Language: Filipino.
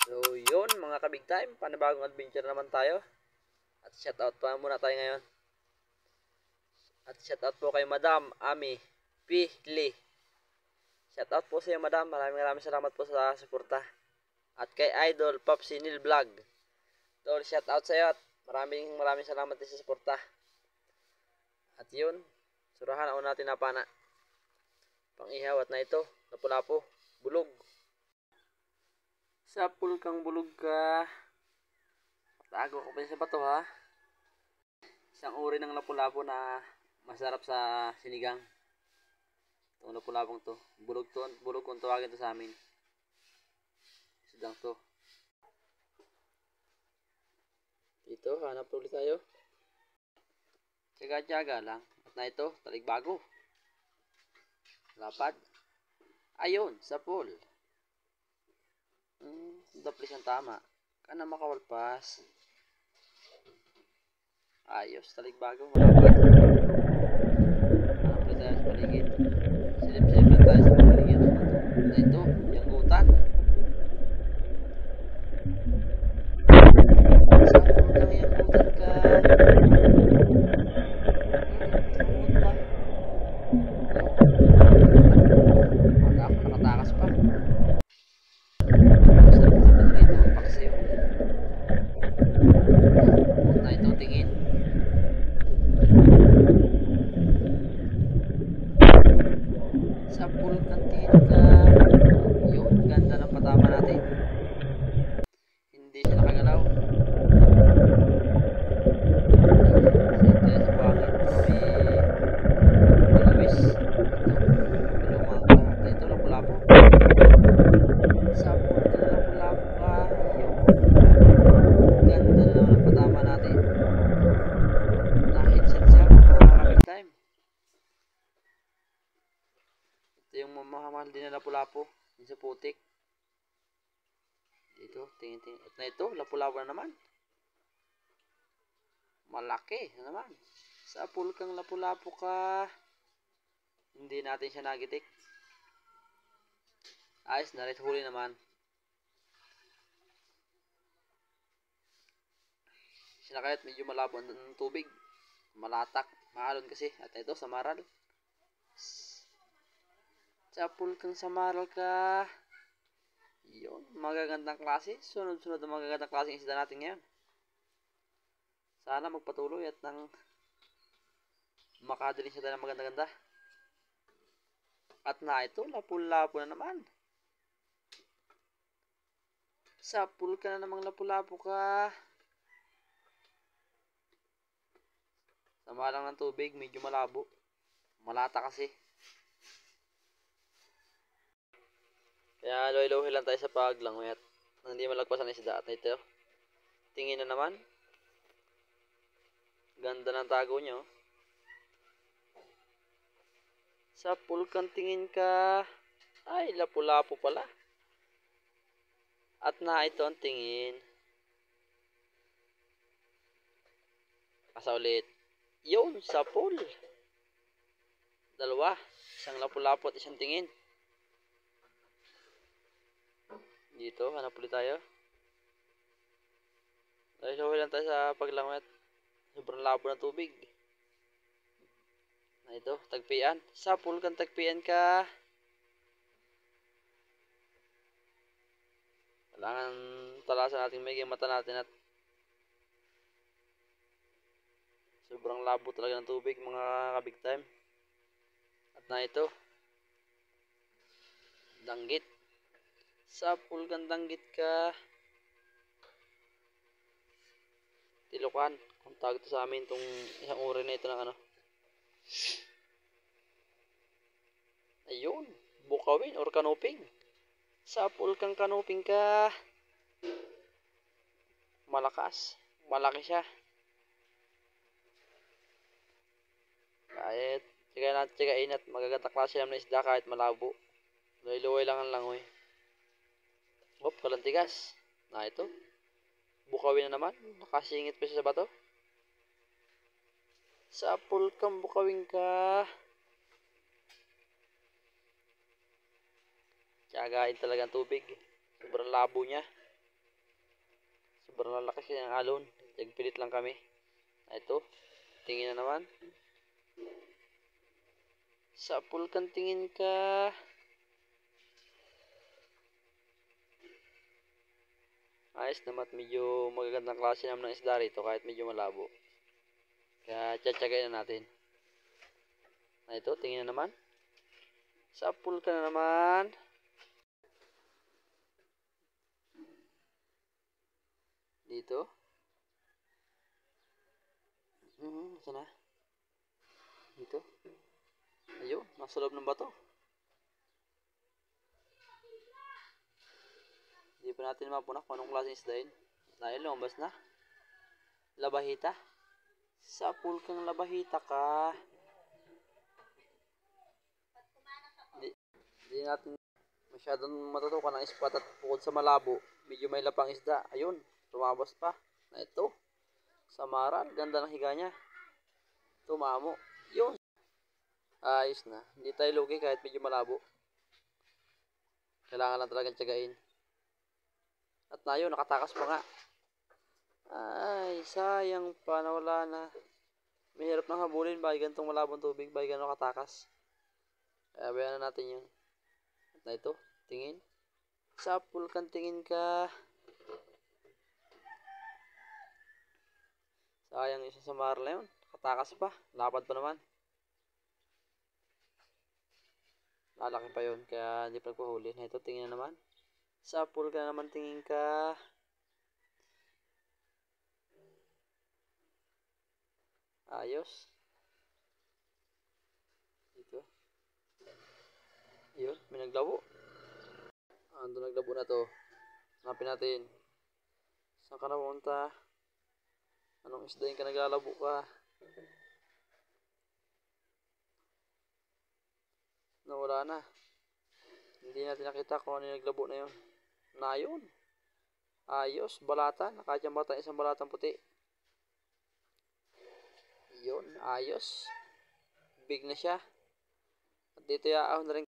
So yun mga ka-big time, panibagong adventure naman tayo. At shoutout pa muna tayo ngayon. At shoutout po kay Madam Ami P. Lee. Shoutout po sa iyo Madam, maraming salamat po sa suporta. At kay Idol Popsi Nil Vlog. Tol, shoutout sa iyo at maraming salamat din sa suporta. At yun, surahan ako natin na pana. Pang-ihaw at na ito, lapu-lapu, bulog. Sa pulkang bulog ka. Tago ko pa sa bato ha. Isang uri ng lapu-lapu na masarap sa sinigang. Itong lapu-lapong to. Bulog kung tawagin to sa amin. Sidang to. Dito, hanap ulit tayo. Tsaga-tsaga lang. At na ito, taligbago. Lapad. Ayun, sa pool. Daplis ang tama. Kana makawalpas. Ayos, taligbago. Malapad. Hanap ulit tayo sa paligid. Silip-silip lang tayo sa paligid. Na ito, yung gutan. Sa pool kang yung gutan ka. Nakatakas pa. Na ito tingin. Sa pool kantin ka. Yun, ganda ng patama natin. Hindi siya nakagalaw. Sa pangit. Maluwis. Ito lapu-lapu. Sa pool ka lapu-lapu ka. Yun. Ganda na naman ang patama natin. Na-headset siya mga kapit time. Ito yung mamahal din na lapu-lapu. Yung sa putik. Dito, tingin-tingin. At na ito, lapu-lapu na naman. Malaki na naman. Sa pool kang lapu-lapu ka. Hindi natin siya nagitik. Ayos na rin, huli naman. Sinakayat medyo malabo ng tubig. Malatak, mahalon kasi. At ito, samaral. Sa pool kang samaral ka. Yun, magagandang klase. Sunod-sunod ang magagandang klase ng isda natin ngayon. Sana magpatuloy at nang makadali siya tayo ng maganda-ganda. At na ito, lapu-lapu na naman. Sa pool ka na namang lapu-lapu ka. Sama lang ng tubig, medyo malabo. Malata kasi. Kaya loy-loy lang tayo sa paglangoy at hindi malagpasan ng isda. At ito, tingin na naman. Ganda ng tago nyo. Sa pool kang tingin ka. Ay, lapu-lapu pala. At na ito ang tingin. Asa ulit. Yun, sa pool. Dalawa. Isang lapu-lapu at isang tingin. Dito, hanap ulit tayo. Loy-loy lang tayo sa paglangoy at sobrang labo ng tubig. Na ito, tagpian. Sa pool kang tagpian ka. Kailangan talasan natin may mata natin at sobrang labo talaga ng tubig mga ka-big time. At na ito, danggit. Sa pool kang danggit ka. Tilukan. Kung tawag ito sa amin itong isang uri na ito ng ano. Ayun, bukawin or kanuping. Sa pool kang kanuping ka. Malakas. Malaki siya. Kahit tsagain at magaganda klase naman ng isda kahit malabo. Luway-luway lang ang langoy. Hop, kalantigas. Na ito. Bukawin na naman. Nakasingit pa siya sa bato. Sa pool kang bukawin ka. Tsagain talaga ang tubig. Sobrang labo niya. Sobrang lalaki kasi ng alon. Nagpilit lang kami. Ito, tingin na naman. Sapul kan tingin ka. Ayos naman, medyo magagandang klase naman ng isda rito kahit medyo malabo. Kaya tsatsagayin na natin. Ito, tingin na naman. Sapul ka na naman. Dito. Saan na? Dito. Ayun, nasa loob ng bato. Hindi pa natin mapunak kung anong klaseng isda yun. Dahil lumabas na. Labahita. Sapul kang labahita ka. Hindi natin masyadong matutukan ang spot at bukod sa malabo, medyo may lapang isda. Ayun, tumabas pa. Na ito. Samaral, ganda ng higa niya. Tumamo. Yun. Ayos na. Hindi tayo lugi kahit medyo malabo. Kailangan lang talagang tiyagain. At na yun, nakatakas pa nga. Ay, sayang pa, nawala na. Mahirap nang habulin ba gantong malabong tubig, ba gano'ng katakas. Kaya bayan na natin yun. At na ito, tingin. Sapul kan tingin ka. Sayang isa sa marla yun. Katakas pa, lapad pa naman. Lalaki pa yun, kaya hindi pa nagpahuli. Na ito, tingin na naman. Sapul ka naman, tingin ka. Ayos. Dito. Ayun, may naglabo. Ando naglabo na to. Hanapin natin. Saan ka na pumunta? Anong isda yung ka naglalabo ka? Nawala na. Hindi natin nakita kung ano yung naglabo na yun. Na yun. Ayos, balatan. Nakadyang isang balatang puti. Yun, ayos. Big na siya. At dito yaahon na rin